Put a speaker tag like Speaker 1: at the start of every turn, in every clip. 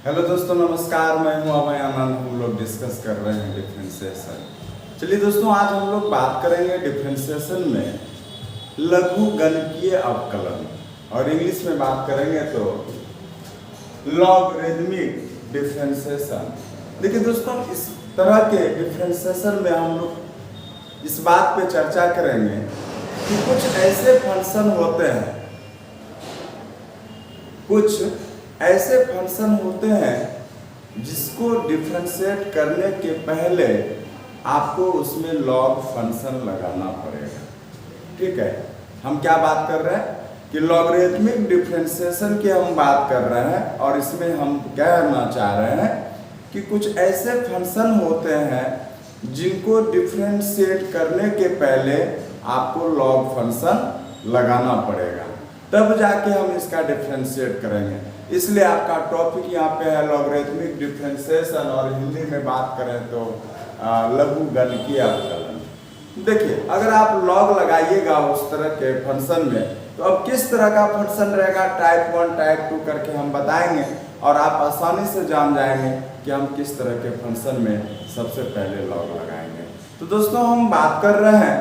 Speaker 1: Hello दोस्तों, नमस्कार। मैं हूं अभय आनंद। हम लोग डिस्कस कर रहे हैं डिफरेंशिएशन। चलिए दोस्तों, आज हम लोग बात करेंगे डिफरेंशिएशन में लघु गणकीय अवकलन, और इंग्लिश में बात करेंगे तो लॉगरिथमिक डिफरेंशिएशन। देखिए दोस्तों, इस तरह के डिफरेंशिएशन में हम लोग इस बात पे चर्चा करेंगे कि कुछ ऐसे फंक्शन होते हैं जिसको डिफरेंशिएट करने के पहले आपको उसमें लॉग फंक्शन लगाना पड़ेगा। ठीक है, हम क्या बात कर रहे हैं कि लॉगरिथमिक डिफरेंशिएशन की हम बात कर रहे हैं, और इसमें हम कहना चाह रहे हैं कि कुछ ऐसे फंक्शन होते हैं जिनको डिफरेंशिएट करने के पहले आपको लॉग फंक्शन लगाना पड़ेगा, तब जाके हम इसका डिफरेंशिएट करेंगे। इसलिए आपका टॉपिक यहाँ पे है लॉगरिथमिक डिफरेंशिएशन, और हिंदी में बात करें तो लघु गणकीय अवकलन। देखिए, अगर आप लॉग लगाइएगा उस तरह के फंक्शन में, तो अब किस तरह का फंक्शन रहेगा, टाइप 1 टाइप 2 करके हम बताएंगे, और आप आसानी से जान जाएंगे कि हम किस तरह के फंक्शन में सबसे पहले लॉग लगाएंगे। तो दोस्तों, हम बात कर रहे हैं,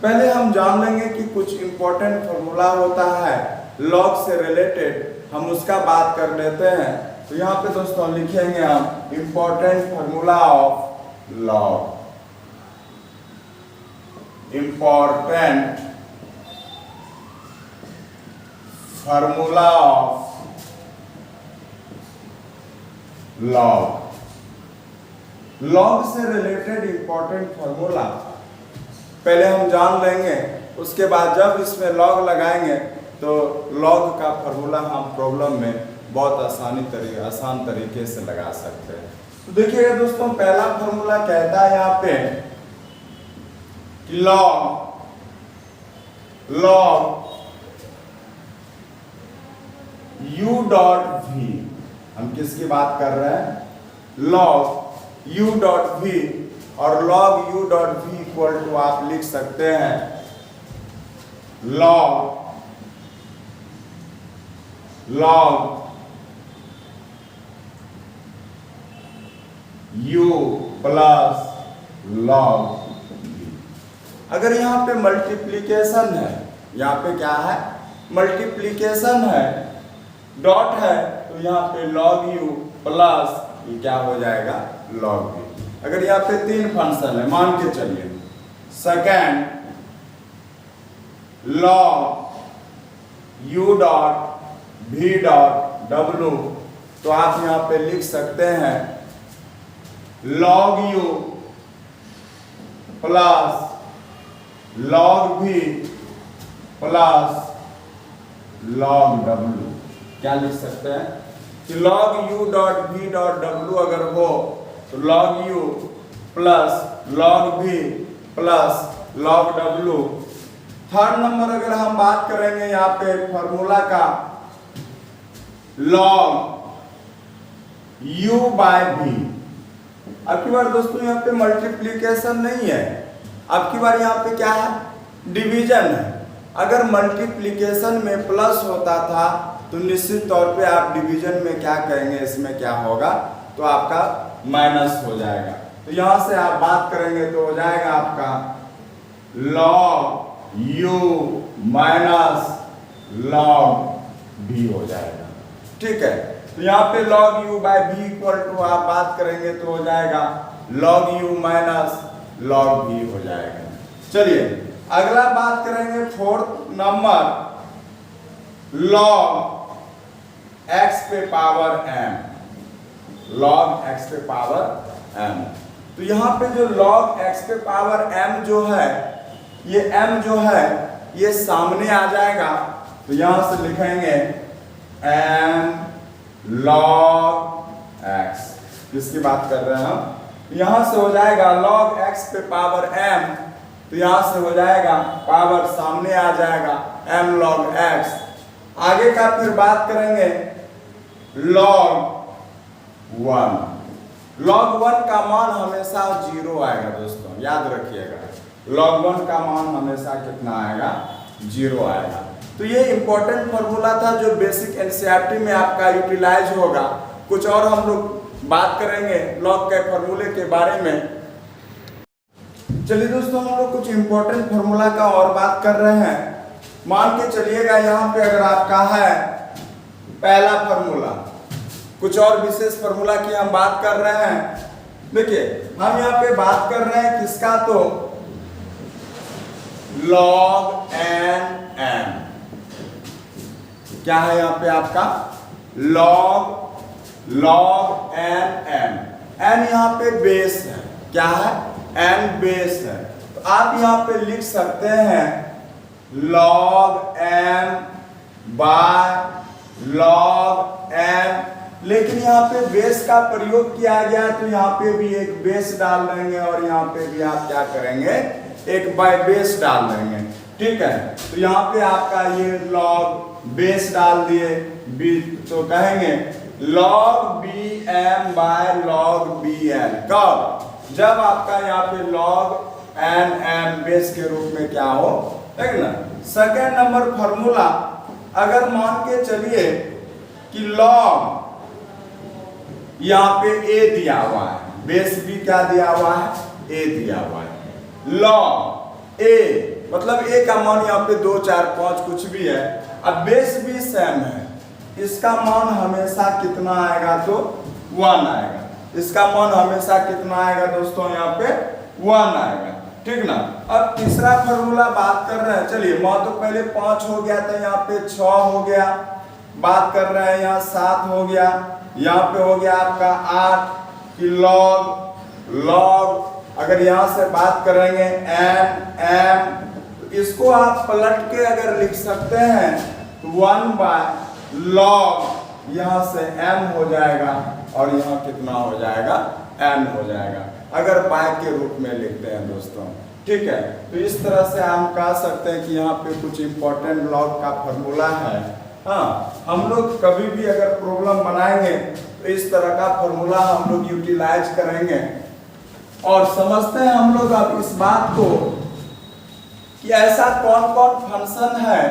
Speaker 1: पहले हम जान लेंगे कि कुछ इंपॉर्टेंट फॉर्मूला होता है लॉग से रिलेटेड, हम उसका बात कर लेते हैं। तो यहाँ पे दोस्तों लिखेंगे हम important formula of log. Important formula of log. Log से रिलेटेड इंपॉर्टेंट फॉर्मूला पहले हम जान लेंगे, उसके बाद जब इसमें लॉग लगाएंगे तो लॉग का फॉर्मूला हम प्रॉब्लम में बहुत आसान तरीके से लगा सकते हैं। तो देखिएगा दोस्तों, पहला फॉर्मूला कहता है यहाँ पे कि लॉग u डॉट v। हम किसकी बात कर रहे हैं? लॉग u डॉट v, और log u dot v equal to आप लिख सकते हैं log u plus log v। अगर यहाँ पे मल्टीप्लीकेशन है, यहाँ पे क्या है? मल्टीप्लीकेशन है, डॉट है, तो यहाँ पे लॉग u प्लस ये क्या हो जाएगा? Log v। अगर यहाँ पे 3 फंक्शन है, मान के चलिए, second log u dot v dot w, तो आप यहाँ पे लिख सकते हैं log u plus log v plus log w। क्या लिख सकते हैं कि log u dot v dot w अगर हो तो log u plus log v plus log w। Third number अगर हम बात करेंगे यहाँ पे फॉर्मूला का, लॉग u बाय v। अब की बार दोस्तों यहाँ पे मल्टीप्लीकेशन नहीं है, अब की बार यहाँ पे क्या है? डिवीजन है। अगर मल्टीप्लीकेशन में प्लस होता था तो निश्चित तौर पे आप डिवीजन में क्या कहेंगे, इसमें क्या होगा? तो आपका माइनस हो जाएगा। तो यहां से आप बात करेंगे तो हो जाएगा आपका log u minus log v हो जाएगा। ठीक है, तो यहाँ पे log u by v equal to आप बात करेंगे तो हो जाएगा log u minus log v हो जाएगा। चलिए अगला बात करेंगे, फोर्थ नंबर, log x पे पावर m। log x पे पावर m, तो यहाँ पे जो log x पे पावर m जो है, ये m जो है ये सामने आ जाएगा, तो यहां से लिखेंगे m log x। किसकी बात कर रहे हैं हम? यहां से हो जाएगा log x पे पावर m, तो यहां से हो जाएगा पावर सामने आ जाएगा m log x। आगे का फिर बात करेंगे log 1। log 1 का मान हमेशा 0 आएगा दोस्तों, याद रखिएगा। log 1 का मान हमेशा कितना आएगा? 0 आएगा। तो ये इंपॉर्टेंट फॉर्मूला था जो बेसिक एनसीईआरटी में आपका यूटिलाइज होगा। कुछ और हम लोग बात करेंगे लॉग के फॉर्मूले के बारे में। चलिए दोस्तों, हम लोग कुछ इंपॉर्टेंट फॉर्मूला का और बात कर रहे हैं। मान के चलिएगा यहाँ पे अगर आपका है पहला फॉर्मूला, कुछ और विशेष फॉर्मूला की हम बात कर रहे हैं। देखिए हम यहाँ पे बात कर रहे हैं किसका, तो log n m। क्या है यहाँ पे आपका log n m। n यहाँ पे बेस है, क्या है, n बेस है। तो आप यहाँ पे लिख सकते हैं log m by log n, लेकिन यहाँ पे बेस का प्रयोग किया गया है तो यहाँ पे भी एक बेस डाल देंगे और यहाँ पे भी आप क्या करेंगे, एक बाय बेस डाल देंगे। ठीक है, तो यहाँ पे आपका ये log बेस डाल दिए b, तो कहेंगे log bm by log bn। कब, जब आपका यहाँ पे log n m बेस के रूप में क्या हो, ठीक ना। सेकेंड नंबर फॉर्मूला, अगर मान के चलिए कि log यहाँ पे a दिया हुआ है, बेस भी क्या दिया हुआ है, a दिया हुआ है। log a मतलब a का मान यहाँ पे 2 4 5 कुछ भी है, अब बेस भी सेम है, इसका मान हमेशा कितना आएगा, तो 1 आएगा। इसका मान हमेशा कितना आएगा दोस्तों, यहाँ पे 1 आएगा। ठीक ना। अब तीसरा फॉर्मूला बात कर रहे हैं, चलिए मान तो पहले 5 हो गया था, यहाँ पे 6 हो गया, बात कर रहे हैं यहाँ 7 हो गया, यहाँ पे हो गया आपका 8 कि log अगर यहाँ से बात करेंगे n m, तो इसको आप पलट के अगर लिख सकते हैं तो 1 बाय log यहाँ से m हो जाएगा और यहाँ कितना हो जाएगा, n हो जाएगा, अगर बाय के रूप में लिखते हैं दोस्तों। ठीक है, तो इस तरह से हम कह सकते हैं कि यहाँ पे कुछ इंपॉर्टेंट log का फॉर्मूला है। हाँ, हम लोग कभी भी अगर प्रॉब्लम बनाएंगे तो इस तरह का फॉर्मूला हम लोग यूटिलाइज करेंगे और समझते हैं हम लोग अब इस बात को कि ऐसा कौन कौन फंक्शन है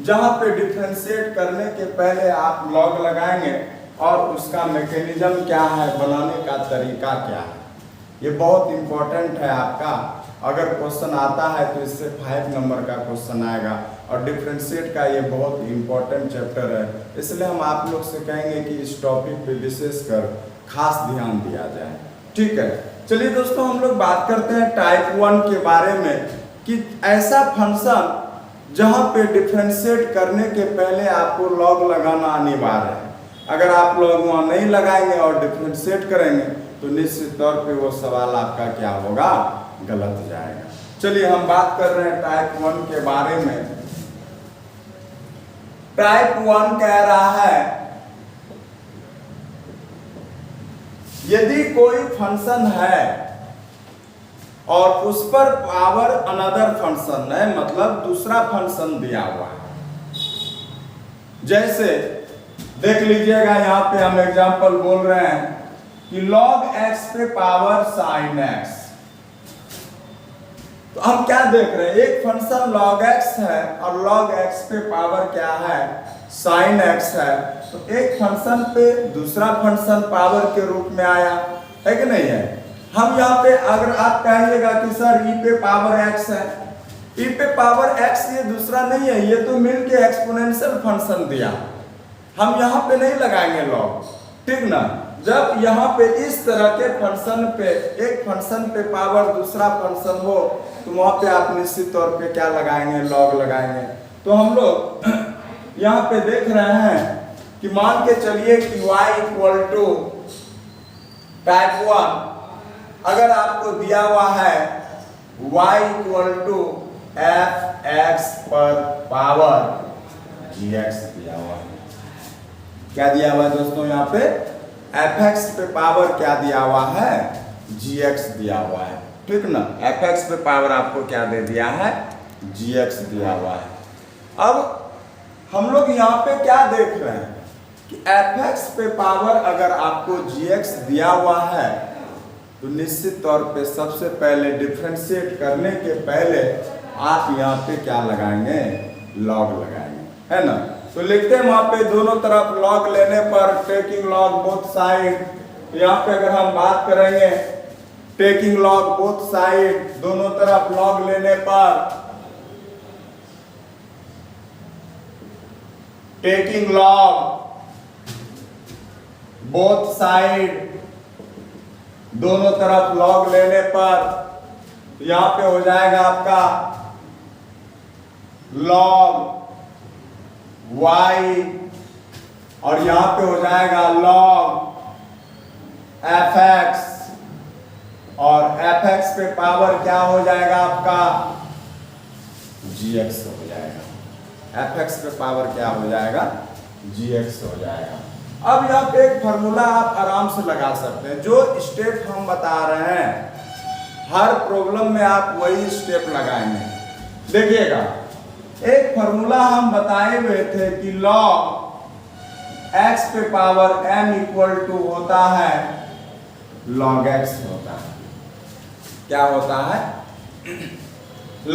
Speaker 1: जहां पे डिफरेंशिएट करने के पहले आप log लगाएंगे और उसका मैकेनिज्म क्या है, बनाने का तरीका क्या है। ये बहुत इंपॉर्टेंट है आपका, अगर क्वेश्चन आता है तो इससे 5 नंबर का क्वेश्चन आएगा और डिफरेंशिएट का ये बहुत इंपॉर्टेंट चैप्टर है, इसलिए हम आप लोग से कहेंगे कि इस टॉपिक पे विशेष कर खास ध्यान दिया जाए। ठीक है, चलिए दोस्तों हम लोग बात करते हैं टाइप 1 के बारे में कि ऐसा फंक्शन जहां पे डिफरेंशिएट करने के पहले आपको log लगाना अनिवार्य है। अगर आप log वहां नहीं लगाएंगे और डिफरेंशिएट करेंगे तो निश्चित तौर पे वो सवाल आपका क्या होगा, गलत जाएगा। चलिए हम बात कर रहे हैं टाइप 1 के बारे में। टाइप 1 कह रहा है यदि कोई फंक्शन है और उस पर पावर अनदर फंक्शन है, मतलब दूसरा फंक्शन दिया हुआ है। जैसे देख लीजिएगा यहाँ पे हम एग्जांपल बोल रहे हैं कि log x पे पावर sin x। तो हम क्या देख रहे हैं, एक फंक्शन log x है और log x पे पावर क्या है, sin x है। तो एक फंक्शन पे दूसरा फंक्शन पावर के रूप में आया है कि नहीं है। हम यहाँ पे अगर आप कहिएगा कि सर e पे पावर x है, e पे पावर x ये दूसरा नहीं है, ये तो मिलके एक्सपोनेंशियल फंक्शन दिया, हम यहाँ पे नहीं लगाएंगे log। ठीक ना। जब यहाँ पे इस तरह के फंक्शन पे एक फंक्शन पे पावर दूसरा फंक्शन हो तो वहां पे आप निश्चित तौर पे क्या लगाएंगे, log लगाएंगे। तो हम लोग यहाँ पे देख रहे हैं कि मान के चलिए कि y इक्वल टू टाइप 1, अगर आपको दिया हुआ है y equal to F X पर पावर gx दिया हुआ है। क्या दिया हुआ है दोस्तों, यहाँ पे fx पे पावर क्या दिया हुआ है, gx दिया हुआ है। ठीक ना, fx पे पावर आपको क्या दे दिया है, gx दिया हुआ है। अब हम लोग यहाँ पे क्या देख रहे हैं कि fx पे पावर अगर आपको gx दिया हुआ है तो निश्चित तौर पे सबसे पहले डिफरेंशिएट करने के पहले आप यहाँ पे क्या लगाएंगे, log लगाएंगे, है ना। तो तो लिखते हैं वहां पे दोनों तरफ लॉग लेने पर टेकिंग लॉग बोथ साइड। यहाँ पे अगर हम बात करेंगे टेकिंग लॉग बोथ साइड, दोनों तरफ लॉग लेने पर टेकिंग लॉग बोथ साइड, दोनों तरफ लॉग लेने पर यहां पे हो जाएगा आपका लॉग y और यहां पे हो जाएगा लॉग fx और fx पे पावर क्या हो जाएगा आपका gx हो जाएगा। fx पे पावर क्या हो जाएगा gx हो जाएगा। अब यहाँ पे एक फॉर्मूला आप आराम से लगा सकते हैं। जो स्टेप हम बता रहे हैं हर प्रॉब्लम में आप वही स्टेप लगाएंगे। देखिएगा एक फॉर्मूला हम बताए हुए थे कि लॉग x पे पावर m इक्वल टू होता है log x होता है। क्या होता है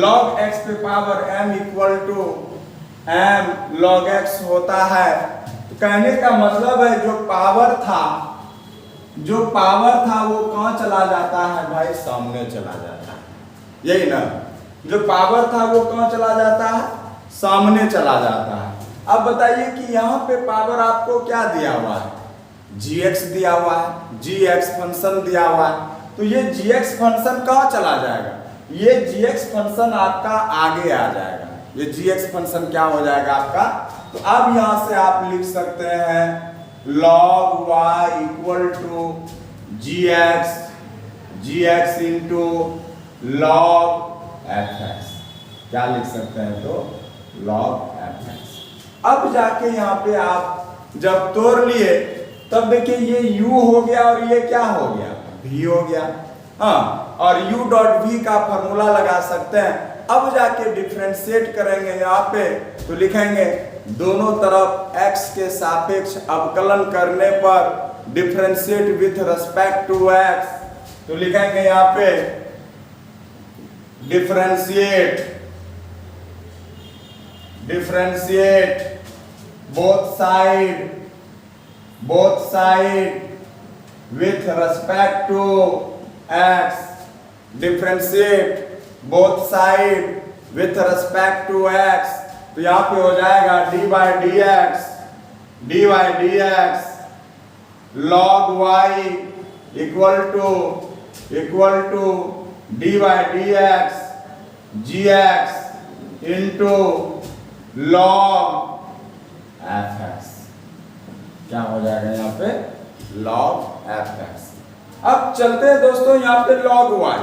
Speaker 1: log x पे power m equal to m log x होता है। तो कहने का मतलब है जो पावर था वो कहां चला जाता है भाई, सामने चला जाता है। यही ना, जो पावर था वो कहां चला जाता है, सामने चला जाता है। अब बताइए कि यहाँ पे पावर आपको क्या दिया हुआ है, gx दिया हुआ है, gx फंक्शन दिया हुआ है। तो ये gx फंक्शन कहां चला जाएगा, ये gx फंक्शन आपका आगे आ जाएगा। ये gx फंक्शन क्या हो जाएगा आपका, तो अब यहां से आप लिख सकते हैं log y equal to gx into log fx। क्या लिख सकते हैं, तो log fx। अब जाके यहाँ पे आप जब तोड़ लिए तब देखिए ये u हो गया और ये क्या हो गया, v हो गया। हाँ, और u डॉट v का फॉर्मूला लगा सकते हैं। अब जाके डिफरेंशिएट करेंगे यहाँ पे तो लिखेंगे दोनों तरफ x के सापेक्ष अवकलन करने पर differentiate with respect to x। तो लिखेंगे यहाँ पे differentiate both side with respect to x। Differentiate both side with respect to x। तो यहां पे हो जाएगा dy dx log y equal to dy dx gx into log fx। क्या हो जाएगा यहाँ पे log fx। अब चलते हैं दोस्तों यहाँ पे log y।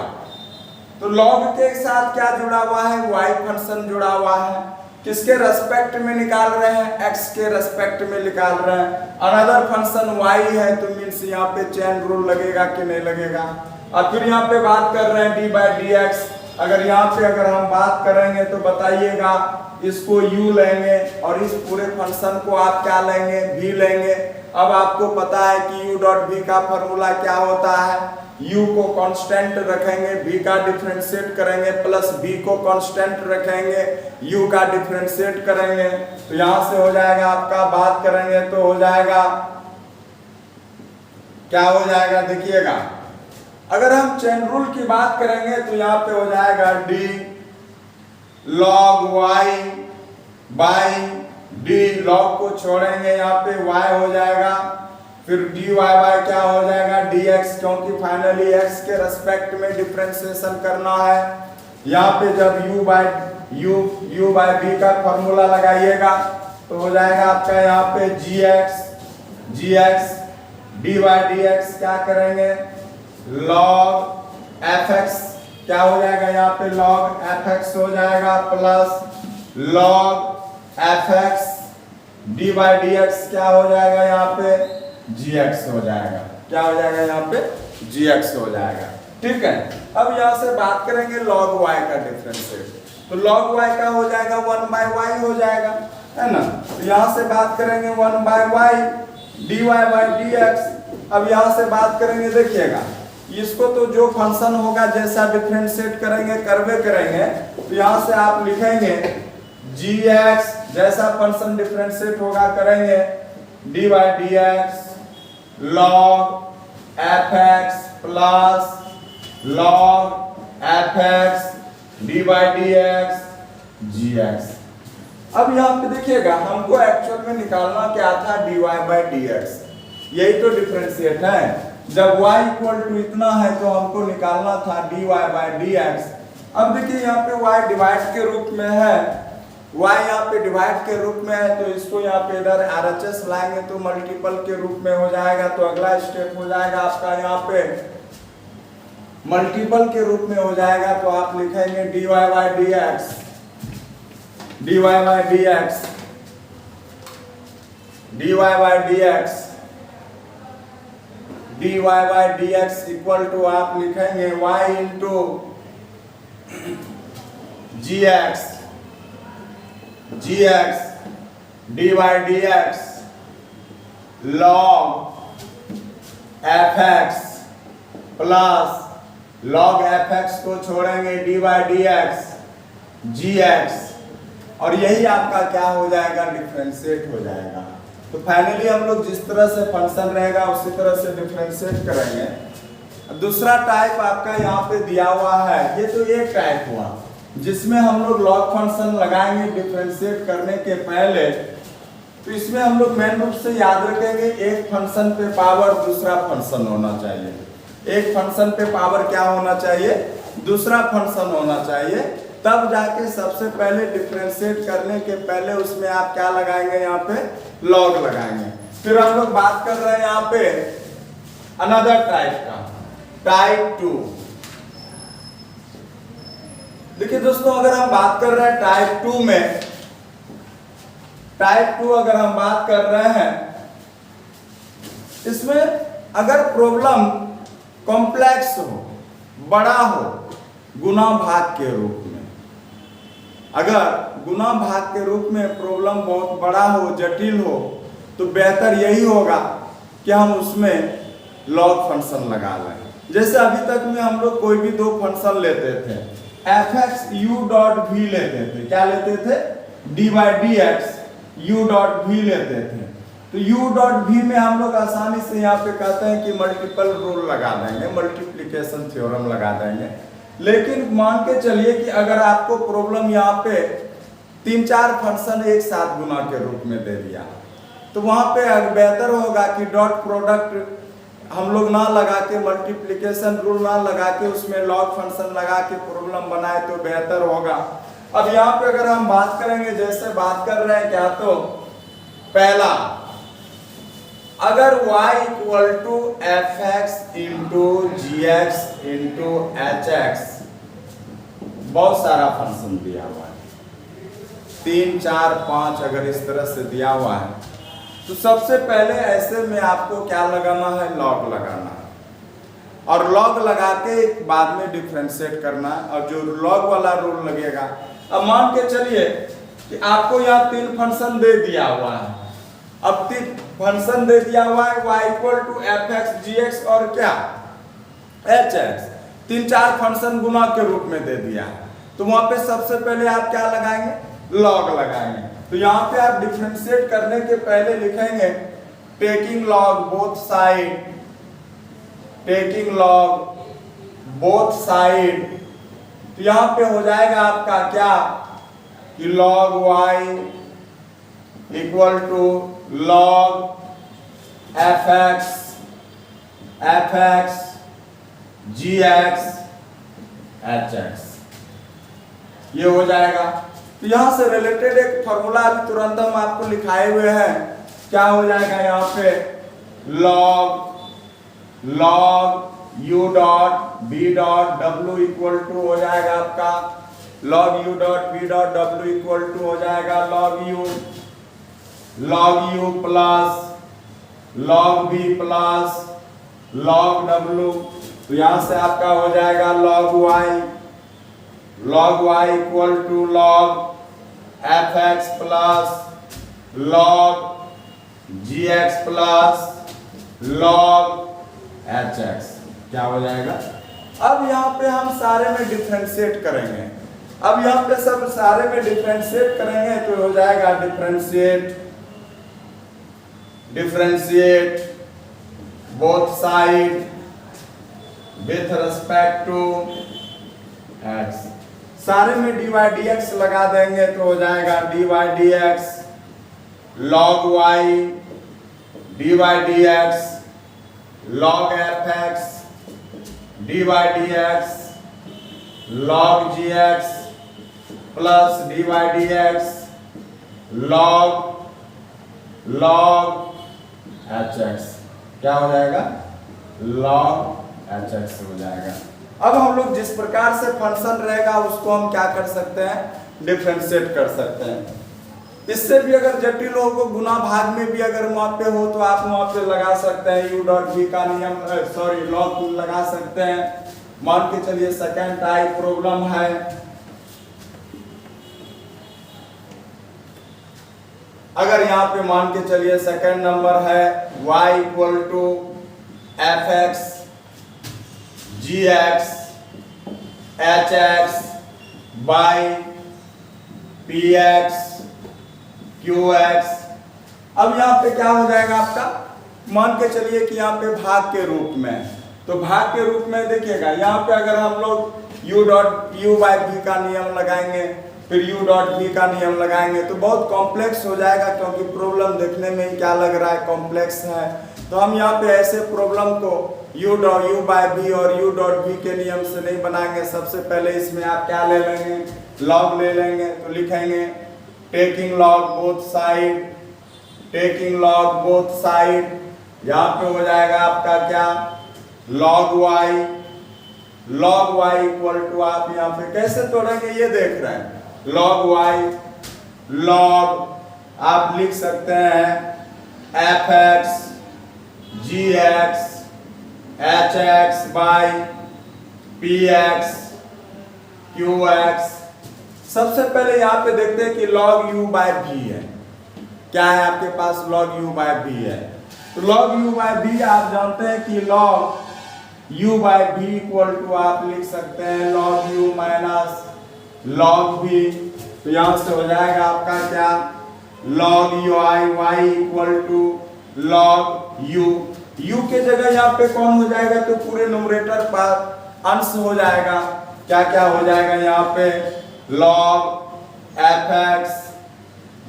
Speaker 1: तो log के साथ क्या जुड़ा हुआ है, y फंक्शन जुड़ा हुआ है। किसके रेस्पेक्ट में निकाल रहे हैं, x के रेस्पेक्ट में निकाल रहे हैं। अनदर फंक्शन y है तो मीन्स यहाँ पे चेन रूल लगेगा कि नहीं लगेगा। और फिर यहाँ पे बात कर रहे हैं d/dx। अगर यहाँ पे हम बात करेंगे तो बताइएगा इसको u लेंगे और इस पूरे फंक्शन को आप क्या लेंगे, v लेंगे। अब आपको पता है कि u डॉट v का फॉर्मूला क्या होता है, u को कांस्टेंट रखेंगे, v का डिफरेंशिएट करेंगे, प्लस v को कांस्टेंट रखेंगे, u का डिफरेंशिएट करेंगे। तो यहां से हो जाएगा आपका, बात करेंगे तो हो जाएगा क्या हो जाएगा, देखिएगा अगर हम चेन रूल की बात करेंगे तो यहाँ पे हो जाएगा d log y by d। log को छोड़ेंगे यहाँ पे y हो जाएगा, फिर dy बाय क्या हो जाएगा dx, क्योंकि फाइनली x के रेस्पेक्ट में डिफरेंशिएशन करना है। यहाँ पे जब u बाय v का फॉर्मूला लगाइएगा तो हो जाएगा आपका यहाँ पे gx dy dx क्या करेंगे log fx। क्या हो जाएगा यहाँ पे log fx हो जाएगा plus log fx dy dx क्या हो जाएगा यहाँ पे gx हो जाएगा। क्या हो जाएगा यहाँ पे gx हो जाएगा। ठीक है, अब यहाँ से बात करेंगे log y का डिफरेंशिएट। तो log y का हो जाएगा 1/y हो जाएगा, है ना। तो यहाँ से बात करेंगे 1/y dy/dx। अब यहाँ से बात करेंगे, देखिएगा इसको तो जो फंक्शन होगा जैसा डिफरेंशिएट करेंगे करवे करेंगे। तो यहाँ से आप लिखेंगे gx जैसा फंक्शन डिफरेंशिएट होगा करेंगे D by D X log F X plus log F X D by D X G X. अब यहाँ पे देखिएगा हमको एक्चुअल में निकालना क्या था dy बाई डी एक्स, यही तो डिफरेंशिएट है। जब y इक्वल टू इतना है तो हमको निकालना था dy बाई डी एक्स। अब देखिए यहाँ पे y डिवाइड के रूप में है, y यहाँ पे डिवाइड के रूप में है तो इसको यहाँ पे इधर RHS लाएंगे तो मल्टीपल के रूप में हो जाएगा। तो अगला स्टेप हो जाएगा आपका यहाँ पे मल्टीपल के रूप में हो जाएगा। तो आप लिखेंगे dy by D X, dy by D X, dy by D X, dy by D X equal to आप लिखेंगे y into G X, G X D by D X log F X plus log F X को छोड़ेंगे D by D X G X, और यही आपका क्या हो जाएगा डिफरेंशिएट हो जाएगा। तो फाइनली हम लोग जिस तरह से फंक्शन रहेगा उसी तरह से डिफरेंशिएट करेंगे। दूसरा टाइप आपका यहाँ पे दिया हुआ है, ये तो एक टाइप हुआ जिसमें हम लोग लॉग फंक्शन लगाएंगे डिफरेंशिएट करने के पहले। तो इसमें हम लोग मेन रूप से याद रखेंगे एक फंक्शन पे पावर दूसरा फंक्शन होना चाहिए, एक फंक्शन पे पावर क्या होना चाहिए दूसरा फंक्शन होना चाहिए, तब जाके सबसे पहले डिफरेंशिएट करने के पहले उसमें आप क्या लगाएंगे यहाँ पे लॉग लगाएंगे। फिर हम लोग बात कर रहे हैं यहाँ पे अनदर टाइप का, टाइप 2। देखिए दोस्तों अगर हम बात कर रहे हैं टाइप 2 में, टाइप 2 अगर हम बात कर रहे हैं इसमें अगर प्रॉब्लम कॉम्प्लेक्स हो, बड़ा हो, गुना भाग के रूप में, अगर गुना भाग के रूप में प्रॉब्लम बहुत बड़ा हो, जटिल हो, तो बेहतर यही होगा कि हम उसमें लॉग फंक्शन लगा लें। जैसे अभी तक में हम लोग कोई भी दो फंक्शन लेते थे, F X U dot V लेते थे, क्या लेते थे D by D X U dot V लेते थे। तो यू डॉट वी में हम लोग आसानी से यहाँ पे कहते हैं कि मल्टीपल रूल लगा देंगे, मल्टीप्लिकेशन थ्योरम लगा देंगे। लेकिन मान के चलिए कि अगर आपको प्रॉब्लम यहाँ पे 3-4 फंक्शन एक साथ गुना के रूप में दे दिया, तो वहां पे बेहतर होगा कि डॉट प्रोडक्ट हम लोग ना लगा के, मल्टीप्लिकेशन रूल ना लगा के, उसमें लॉग फंक्शन लगा के प्रॉब्लम बनाए तो बेहतर होगा। अब यहाँ पे अगर हम बात करेंगे, जैसे बात कर रहे हैं क्या, तो पहला अगर y equal to F X into G X into H X, बहुत सारा फंक्शन दिया हुआ है, 3, 4, 5 अगर इस तरह से दिया हुआ है, तो सबसे पहले ऐसे में आपको क्या लगाना है लॉग लगाना है, और लॉग लगा के बाद में डिफरेंशिएट करना है, और जो लॉग वाला रूल लगेगा। अब मान के चलिए कि आपको यहाँ 3 फंक्शन दे दिया हुआ है, अब 3 फंक्शन दे दिया हुआ है y equal to F X G X और क्या एच एक्स, 3-4 फंक्शन गुना के रूप में दे दिया है। तो वहां पे सबसे पहले आप क्या लगाएंगे लॉग लगाएंगे। तो यहाँ पे आप डिफरेंशिएट करने के पहले लिखेंगे taking log both side, taking log both side. तो यहाँ पे हो जाएगा आपका क्या कि log y equal to log F X G X H X, ये हो जाएगा। तो यहां से रिलेटेड एक फॉर्मूला अभी तुरंत हम आपको लिखाए हुए हैं, क्या हो जाएगा यहाँ पे log U dot B dot W equal to हो जाएगा आपका log U dot B dot W equal to हो जाएगा log U plus log B plus log W. तो यहां से आपका हो जाएगा log Y equal to log F X plus log G X plus log H X, क्या हो जाएगा। अब यहाँ पे हम सारे में डिफरेंशिएट करेंगे, अब यहाँ पे सब सारे में डिफरेंशिएट करेंगे तो हो जाएगा differentiate both side with respect to x। सारे में dy dx लगा देंगे तो हो जाएगा dy dx log y, dy dx log fx, dy dx log gx plus dy dx log hx। क्या हो जाएगा? log hx हो जाएगा। अब हम लोग जिस प्रकार से फंक्शन रहेगा उसको हम क्या कर सकते हैं? डिफरेंशिएट कर सकते हैं। इससे भी अगर जटिल हो को गुना भाग में भी अगर वहां पे हो तो आप वहां पे लगा सकते हैं u डॉट v का नियम log लगा सकते हैं। मान के चलिए सेकंड टाइप प्रॉब्लम है। अगर यहाँ पे मान के चलिए सेकंड नंबर है y equal to fx gx hx by px qx। अब यहाँ पे क्या हो जाएगा आपका? मान के चलिए कि यहाँ पे भाग के रूप में, तो भाग के रूप में देखिएगा यहाँ पे अगर हम लोग u dot u by v का नियम लगाएंगे फिर u डॉट v का नियम लगाएंगे तो बहुत कॉम्प्लेक्स हो जाएगा, क्योंकि प्रॉब्लम देखने में ही क्या लग रहा है? कॉम्प्लेक्स है। तो हम यहाँ पे ऐसे प्रॉब्लम को u बाई v और u डॉट v के नियम से नहीं बनाएंगे। सबसे पहले इसमें आप क्या ले लेंगे? लॉग ले लेंगे। तो लिखेंगे टेकिंग लॉग बोथ साइड, यहाँ पे हो जाएगा आपका क्या? log y इक्वल टू, आप यहाँ पे कैसे तोड़ेंगे ये देख रहे हैं, log y log आप लिख सकते हैं fx gx hx by px qx। सबसे पहले यहाँ पे देखते हैं कि log u बाय v है। क्या है आपके पास? log u बाय v है। तो log u बाय v आप जानते हैं कि log u by v equal to आप लिख सकते हैं log u minus log v। तो यहाँ से हो जाएगा आपका क्या? log y equal to log u के जगह यहाँ पे कौन हो जाएगा? तो पूरे न्यूमरेटर पर अंश हो जाएगा। क्या क्या हो जाएगा यहाँ पे? log fx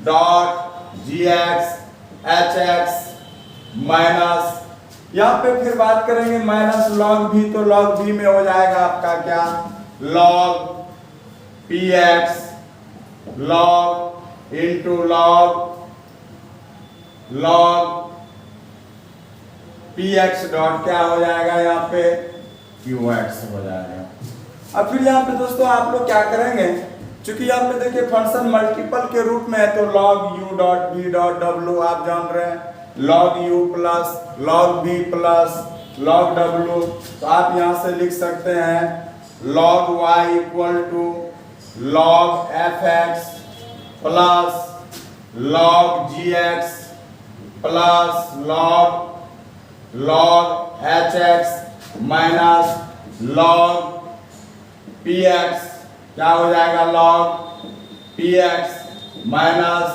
Speaker 1: dot gx hx minus, यहाँ पे फिर बात करेंगे माइनस log v, तो log v में हो जाएगा आपका क्या? log px log into log px dot क्या हो जाएगा यहाँ पे? qx हो जाएगा। अब फिर यहाँ पे दोस्तों आप लोग क्या करेंगे? चूंकि यहाँ पे देखिए फंक्शन मल्टीपल के रूप में है तो log u dot v dot w आप जान रहे हैं, log u plus log v plus log w। तो आप यहाँ से लिख सकते हैं log y equal to log fx plus log gx plus log hx minus log px। क्या हो जाएगा? log px minus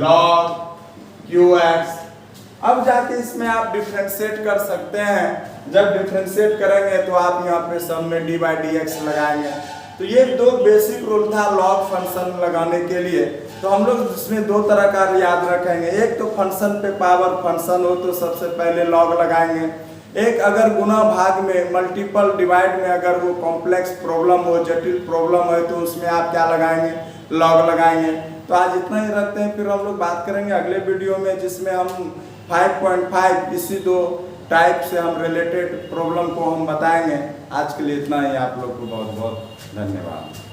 Speaker 1: log qx। अब जाके इसमें आप डिफरेंशिएट कर सकते हैं। जब डिफरेंशिएट करेंगे तो आप यहाँ पे सब में dy dx लगाएंगे। तो ये दो बेसिक रूल था लॉग फंक्शन लगाने के लिए। तो हम लोग इसमें दो तरह का याद रखेंगे। एक तो फंक्शन पे पावर फंक्शन हो तो सबसे पहले लॉग लगाएंगे। एक अगर गुना भाग में मल्टीपल डिवाइड में अगर वो कॉम्प्लेक्स प्रॉब्लम हो, जटिल प्रॉब्लम है तो उसमें आप क्या लगाएंगे? लॉग लगाएंगे। तो आज इतना ही रखते हैं, फिर हम लोग बात करेंगे अगले वीडियो में जिसमें हम 5.5 इसी दो टाइप से हम रिलेटेड प्रॉब्लम को हम बताएंगे। आज के लिए इतना ही। आप लोग को बहुत बहुत धन्यवाद।